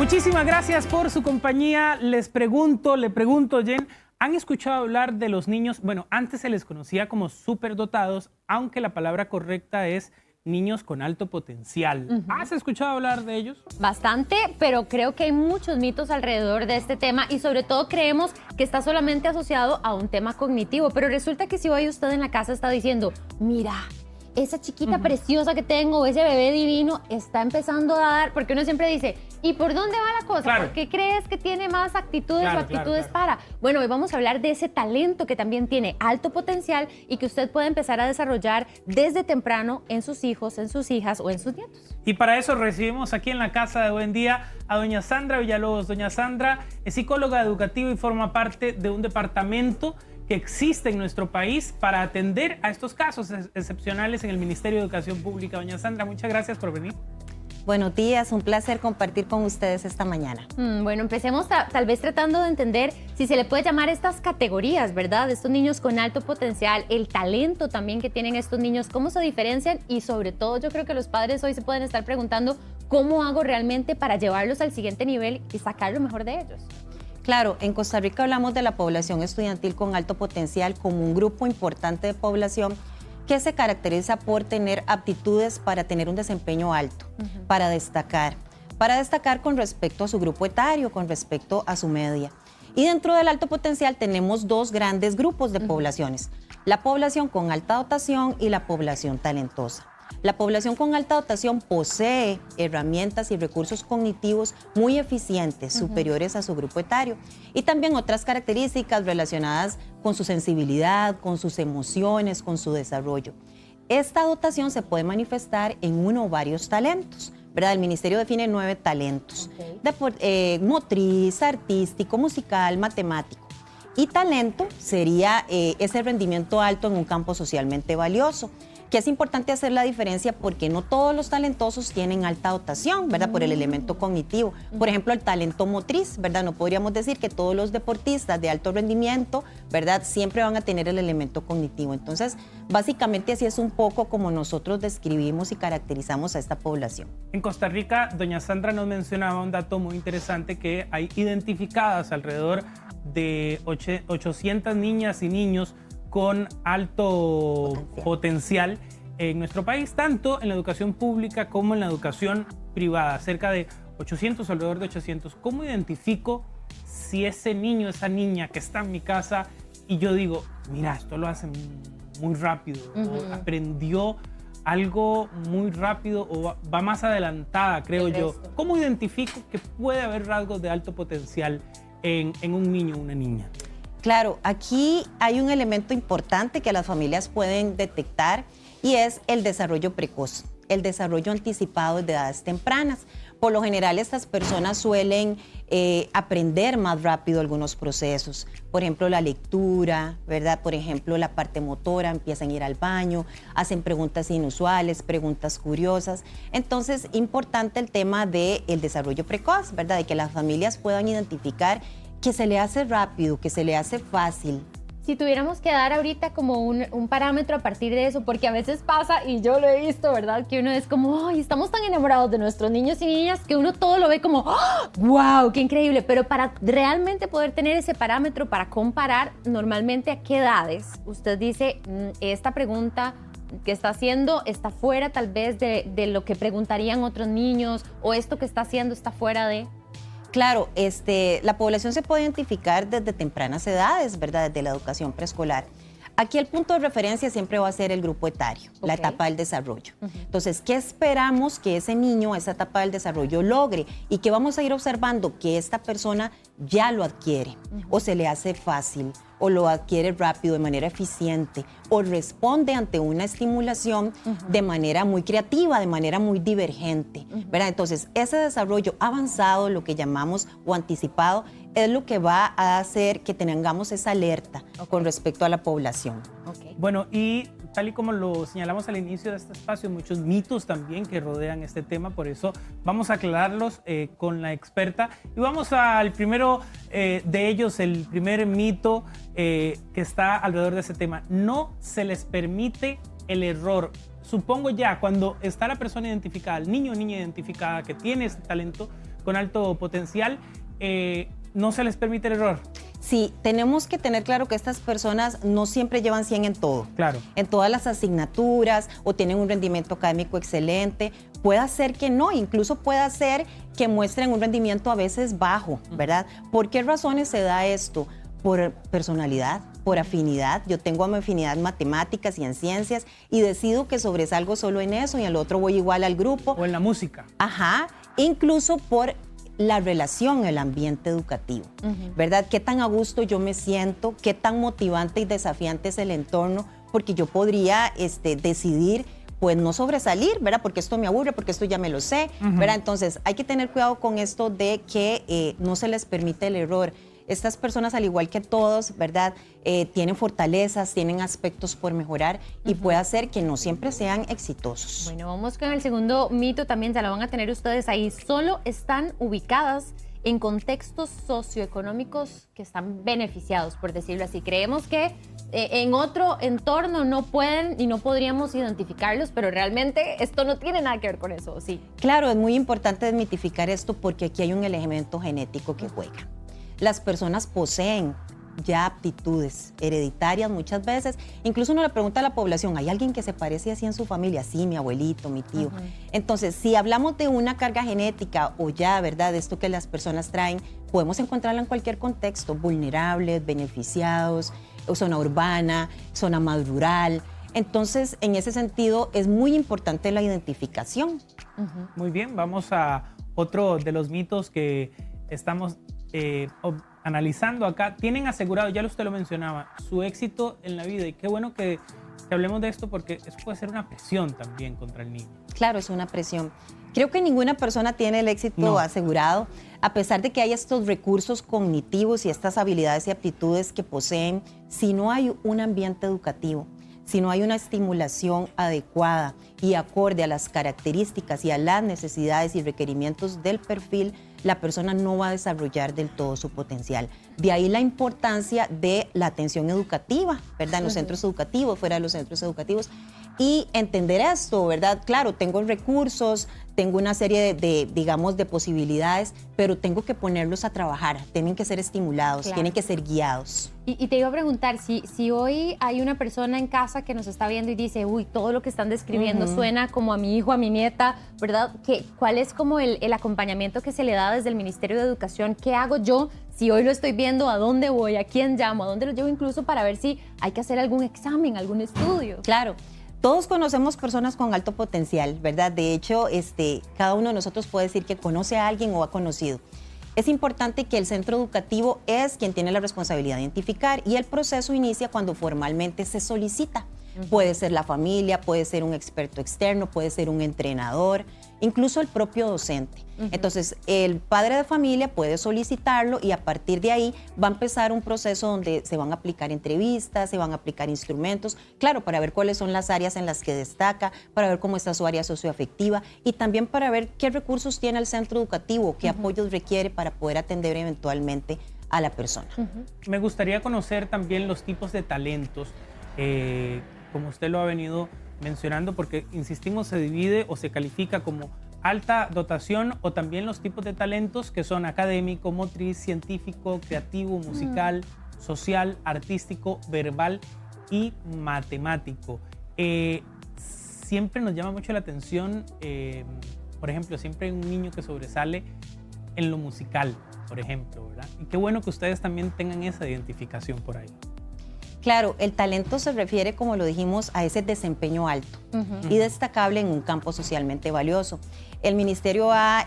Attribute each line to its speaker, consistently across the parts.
Speaker 1: Muchísimas gracias por su compañía. Le pregunto, Jen, ¿han escuchado hablar de los niños? Bueno, antes se les conocía como superdotados, aunque la palabra correcta es niños con alto potencial. ¿Has escuchado hablar de ellos?
Speaker 2: Bastante, pero creo que hay muchos mitos alrededor de este tema y sobre todo creemos que está solamente asociado a un tema cognitivo, pero resulta que si hoy usted en la casa está diciendo, mira, esa chiquita preciosa que tengo, ese bebé divino, está empezando a dar, porque uno siempre dice, ¿y por dónde va la cosa?
Speaker 1: Claro.
Speaker 2: ¿Por qué crees que tiene más actitudes
Speaker 1: Claro,
Speaker 2: o actitudes
Speaker 1: claro.
Speaker 2: para? Bueno, hoy vamos a hablar de ese talento que también tiene alto potencial y que usted puede empezar a desarrollar desde temprano en sus hijos, en sus hijas o en sus nietos.
Speaker 1: Y para eso recibimos aquí en la casa de Buen Día a doña Sandra Villalobos. Doña Sandra es psicóloga educativa y forma parte de un departamento que existe en nuestro país para atender a estos casos excepcionales en el Ministerio de Educación Pública. Doña Sandra, muchas gracias por venir.
Speaker 3: Buenos días, un placer compartir con ustedes esta mañana.
Speaker 2: Bueno, empecemos tal vez tratando de entender si se le puede llamar estas categorías, ¿verdad? De estos niños con alto potencial, el talento también que tienen estos niños, cómo se diferencian y sobre todo yo creo que los padres hoy se pueden estar preguntando cómo hago realmente para llevarlos al siguiente nivel y sacar lo mejor de ellos.
Speaker 3: Claro, en Costa Rica hablamos de la población estudiantil con alto potencial como un grupo importante de población que se caracteriza por tener aptitudes para tener un desempeño alto, para destacar con respecto a su grupo etario, con respecto a su media. Y dentro del alto potencial tenemos dos grandes grupos de poblaciones, la población con alta dotación y la población talentosa. La población con alta dotación posee herramientas y recursos cognitivos muy eficientes, superiores a su grupo etario, y también otras características relacionadas con su sensibilidad, con sus emociones, con su desarrollo. Esta dotación se puede manifestar en uno o varios talentos, ¿verdad? El Ministerio define 9 talentos, motriz, artístico, musical, matemático. Y talento sería ese rendimiento alto en un campo socialmente valioso, que es importante hacer la diferencia porque no todos los talentosos tienen alta dotación, ¿verdad? Por el elemento cognitivo. Por ejemplo, el talento motriz, ¿verdad? No podríamos decir que todos los deportistas de alto rendimiento, ¿verdad? Siempre van a tener el elemento cognitivo. Entonces, básicamente así es un poco como nosotros describimos y caracterizamos a esta población.
Speaker 1: En Costa Rica, doña Sandra nos mencionaba un dato muy interesante, que hay identificadas alrededor de 800 niñas y niños con alto potencial en nuestro país, tanto en la educación pública como en la educación privada, cerca de 800, alrededor de 800. ¿Cómo identifico si ese niño, esa niña que está en mi casa y yo digo, mira, esto lo hace muy rápido, o aprendió algo muy rápido o va más adelantada, creo yo? ¿Cómo identifico que puede haber rasgos de alto potencial en un niño o una niña?
Speaker 3: Claro, aquí hay un elemento importante que las familias pueden detectar y es el desarrollo precoz, el desarrollo anticipado desde edades tempranas. Por lo general, estas personas suelen aprender más rápido algunos procesos. Por ejemplo, la lectura, ¿verdad? Por ejemplo, la parte motora, empiezan a ir al baño, hacen preguntas inusuales, preguntas curiosas. Entonces, importante el tema del desarrollo precoz, ¿verdad? De que las familias puedan identificar que se le hace rápido, que se le hace fácil.
Speaker 2: Si tuviéramos que dar ahorita como un parámetro a partir de eso, porque a veces pasa, y yo lo he visto, ¿verdad? Que uno es como, ¡ay! Estamos tan enamorados de nuestros niños y niñas que uno todo lo ve como, ¡oh! ¡Wow! ¡Qué increíble! Pero para realmente poder tener ese parámetro para comparar, normalmente a qué edades usted dice, esta pregunta que está haciendo está fuera tal vez de lo que preguntarían otros niños, o esto que está haciendo está fuera de...
Speaker 3: Claro, la población se puede identificar desde tempranas edades, ¿verdad? Desde la educación preescolar. Aquí el punto de referencia siempre va a ser el grupo etario, la etapa del desarrollo. Entonces, ¿qué esperamos que ese niño, esa etapa del desarrollo logre? Y que vamos a ir observando que esta persona ya lo adquiere, o se le hace fácil, o lo adquiere rápido, de manera eficiente, o responde ante una estimulación de manera muy creativa, de manera muy divergente, ¿verdad? Entonces, ese desarrollo avanzado, lo que llamamos o anticipado, es lo que va a hacer que tengamos esa alerta con respecto a la población.
Speaker 1: Bueno, y tal y como lo señalamos al inicio de este espacio, muchos mitos también que rodean este tema, por eso vamos a aclararlos con la experta. Y vamos al primero de ellos, el primer mito que está alrededor de ese tema. No se les permite el error. Supongo ya, cuando está la persona identificada, el niño o niña identificada que tiene ese talento, con alto potencial, no se les permite el error.
Speaker 3: Sí, tenemos que tener claro que estas personas no siempre llevan 100 en todo.
Speaker 1: Claro.
Speaker 3: En todas las asignaturas o tienen un rendimiento académico excelente. Puede ser que no, incluso puede ser que muestren un rendimiento a veces bajo, ¿verdad? ¿Por qué razones se da esto? Por personalidad, por afinidad. Yo tengo afinidad en matemáticas y en ciencias y decido que sobresalgo solo en eso y en el otro voy igual al grupo.
Speaker 1: O en la música.
Speaker 3: Ajá, incluso por la relación, el ambiente educativo, ¿verdad? Qué tan a gusto yo me siento, qué tan motivante y desafiante es el entorno, porque yo podría decidir pues no sobresalir, ¿verdad? Porque esto me aburre, porque esto ya me lo sé, ¿verdad? Entonces hay que tener cuidado con esto de que no se les permite el error. Estas personas, al igual que todos, ¿verdad? Tienen fortalezas, tienen aspectos por mejorar y puede hacer que no siempre sean exitosos.
Speaker 2: Bueno, vamos con el segundo mito, también se lo van a tener ustedes ahí. Solo están ubicadas en contextos socioeconómicos que están beneficiados, por decirlo así. Creemos que en otro entorno no pueden y no podríamos identificarlos, pero realmente esto no tiene nada que ver con eso, ¿sí?
Speaker 3: Claro, es muy importante desmitificar esto porque aquí hay un elemento genético que juega. Las personas poseen ya aptitudes hereditarias muchas veces. Incluso uno le pregunta a la población, ¿hay alguien que se parece así en su familia? Sí, mi abuelito, mi tío. Entonces, si hablamos de una carga genética o ya, ¿verdad?, de esto que las personas traen, podemos encontrarla en cualquier contexto, vulnerables, beneficiados, zona urbana, zona más rural. Entonces, en ese sentido, es muy importante la identificación.
Speaker 1: Muy bien, vamos a otro de los mitos que estamos analizando acá. Tienen asegurado, ya usted lo mencionaba, su éxito en la vida, y qué bueno que hablemos de esto porque eso puede ser una presión también contra el niño.
Speaker 3: Claro, es una presión. Creo que ninguna persona tiene el éxito asegurado, a pesar de que hay estos recursos cognitivos y estas habilidades y aptitudes que poseen. Si no hay un ambiente educativo, si no hay una estimulación adecuada y acorde a las características y a las necesidades y requerimientos del perfil, la persona no va a desarrollar del todo su potencial. De ahí la importancia de la atención educativa, ¿verdad? En los centros educativos, fuera de los centros educativos. Y entender esto, ¿verdad? Claro, tengo recursos, tengo una serie digamos, de posibilidades, pero tengo que ponerlos a trabajar, tienen que ser estimulados,
Speaker 2: claro,
Speaker 3: tienen que ser guiados.
Speaker 2: Y te iba a preguntar, si hoy hay una persona en casa que nos está viendo y dice, uy, todo lo que están describiendo suena como a mi hijo, a mi nieta, ¿verdad? ¿Cuál es como el acompañamiento que se le da desde el Ministerio de Educación? ¿Qué hago yo si hoy lo estoy viendo? ¿A dónde voy? ¿A quién llamo? ¿A dónde lo llevo? Incluso para ver si hay que hacer algún examen, algún estudio.
Speaker 3: Claro. Todos conocemos personas con alto potencial, ¿verdad? De hecho, cada uno de nosotros puede decir que conoce a alguien o ha conocido. Es importante que el centro educativo es quien tiene la responsabilidad de identificar y el proceso inicia cuando formalmente se solicita. Puede ser la familia, puede ser un experto externo, puede ser un entrenador, incluso el propio docente. Entonces, el padre de familia puede solicitarlo y a partir de ahí va a empezar un proceso donde se van a aplicar entrevistas, se van a aplicar instrumentos, claro, para ver cuáles son las áreas en las que destaca, para ver cómo está su área socioafectiva y también para ver qué recursos tiene el centro educativo, qué apoyos requiere para poder atender eventualmente a la persona.
Speaker 1: Me gustaría conocer también los tipos de talentos, como usted lo ha venido mencionando, porque insistimos, se divide o se califica como alta dotación o también los tipos de talentos que son académico, motriz, científico, creativo, musical, social, artístico, verbal y matemático. Siempre nos llama mucho la atención, por ejemplo, siempre hay un niño que sobresale en lo musical, por ejemplo, ¿verdad? Y qué bueno que ustedes también tengan esa identificación por ahí.
Speaker 3: Claro, el talento se refiere, como lo dijimos, a ese desempeño alto y destacable en un campo socialmente valioso. El ministerio ha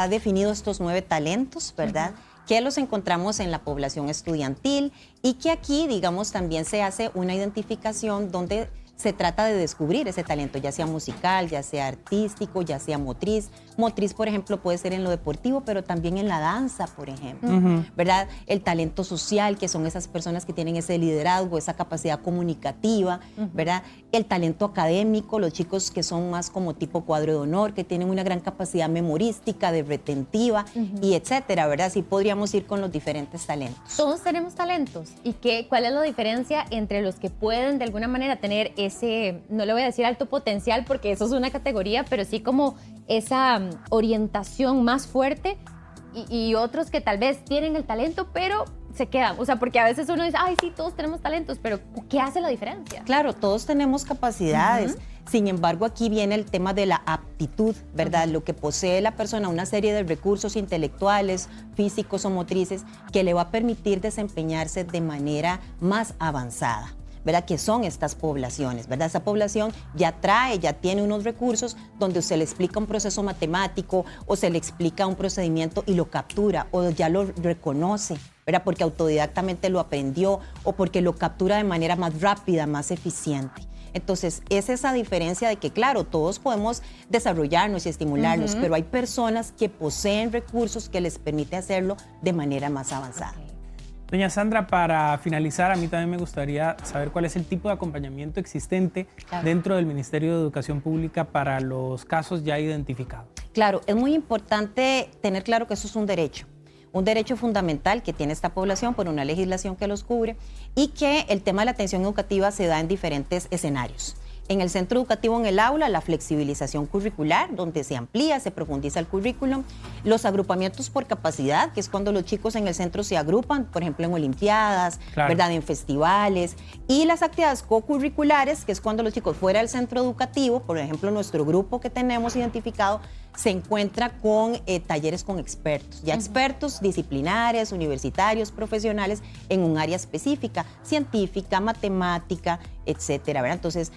Speaker 3: definido estos 9 talentos, ¿verdad? Que los encontramos en la población estudiantil y que aquí, digamos, también se hace una identificación donde se trata de descubrir ese talento, ya sea musical, ya sea artístico, ya sea motriz. Motriz, por ejemplo, puede ser en lo deportivo, pero también en la danza, por ejemplo, ¿verdad? El talento social, que son esas personas que tienen ese liderazgo, esa capacidad comunicativa, ¿verdad? El talento académico, los chicos que son más como tipo cuadro de honor, que tienen una gran capacidad memorística, de retentiva, y etcétera, ¿verdad? Así podríamos ir con los diferentes talentos.
Speaker 2: Todos tenemos talentos. ¿Y cuál es la diferencia entre los que pueden de alguna manera tener ese, no le voy a decir alto potencial porque eso es una categoría, pero sí como esa orientación más fuerte y otros que tal vez tienen el talento, pero se quedan. O sea, porque a veces uno dice, ay, sí, todos tenemos talentos, pero ¿qué hace la diferencia?
Speaker 3: Claro, todos tenemos capacidades. Sin embargo, aquí viene el tema de la aptitud, ¿verdad? Lo que posee la persona, una serie de recursos intelectuales, físicos o motrices que le va a permitir desempeñarse de manera más avanzada, ¿verdad? Que son estas poblaciones, ¿verdad? Esa población ya tiene unos recursos donde se le explica un proceso matemático o se le explica un procedimiento y lo captura o ya lo reconoce, ¿verdad? Porque autodidactamente lo aprendió o porque lo captura de manera más rápida, más eficiente. Entonces, es esa diferencia de que, claro, todos podemos desarrollarnos y estimularnos, pero hay personas que poseen recursos que les permite hacerlo de manera más avanzada.
Speaker 1: Doña Sandra, para finalizar, a mí también me gustaría saber cuál es el tipo de acompañamiento existente dentro del Ministerio de Educación Pública para los casos ya identificados.
Speaker 3: Claro, es muy importante tener claro que eso es un derecho fundamental que tiene esta población por una legislación que los cubre y que el tema de la atención educativa se da en diferentes escenarios. En el centro educativo, en el aula, la flexibilización curricular, donde se amplía, se profundiza el currículum. Los agrupamientos por capacidad, que es cuando los chicos en el centro se agrupan, por ejemplo, en olimpiadas, ¿verdad? En festivales. Y las actividades co-curriculares, que es cuando los chicos fuera del centro educativo, por ejemplo, nuestro grupo que tenemos identificado, se encuentra con talleres con expertos, ya expertos disciplinares, universitarios, profesionales en un área específica, científica, matemática, etcétera, ¿verdad? Entonces,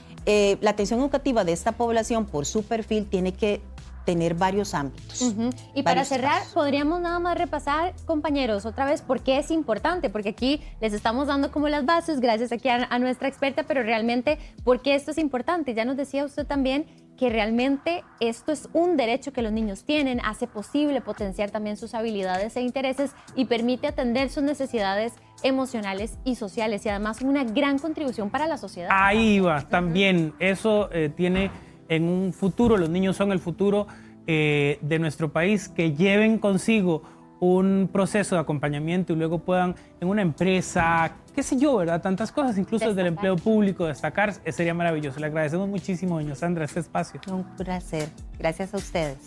Speaker 3: la atención educativa de esta población por su perfil tiene que tener varios ámbitos.
Speaker 2: Y para cerrar, podríamos nada más repasar, compañeros, otra vez, por qué es importante, porque aquí les estamos dando como las bases, gracias aquí a nuestra experta, pero realmente, ¿por qué esto es importante? Ya nos decía usted también que realmente esto es un derecho que los niños tienen, hace posible potenciar también sus habilidades e intereses y permite atender sus necesidades emocionales y sociales y además una gran contribución para la sociedad.
Speaker 1: Ahí va, también eso tiene en un futuro, los niños son el futuro de nuestro país, que lleven consigo un proceso de acompañamiento y luego puedan en una empresa, qué sé yo, ¿verdad? Tantas cosas, incluso desde el empleo público, destacar, sería maravilloso. Le agradecemos muchísimo, doña Sandra, este espacio.
Speaker 3: Un placer. Gracias a ustedes.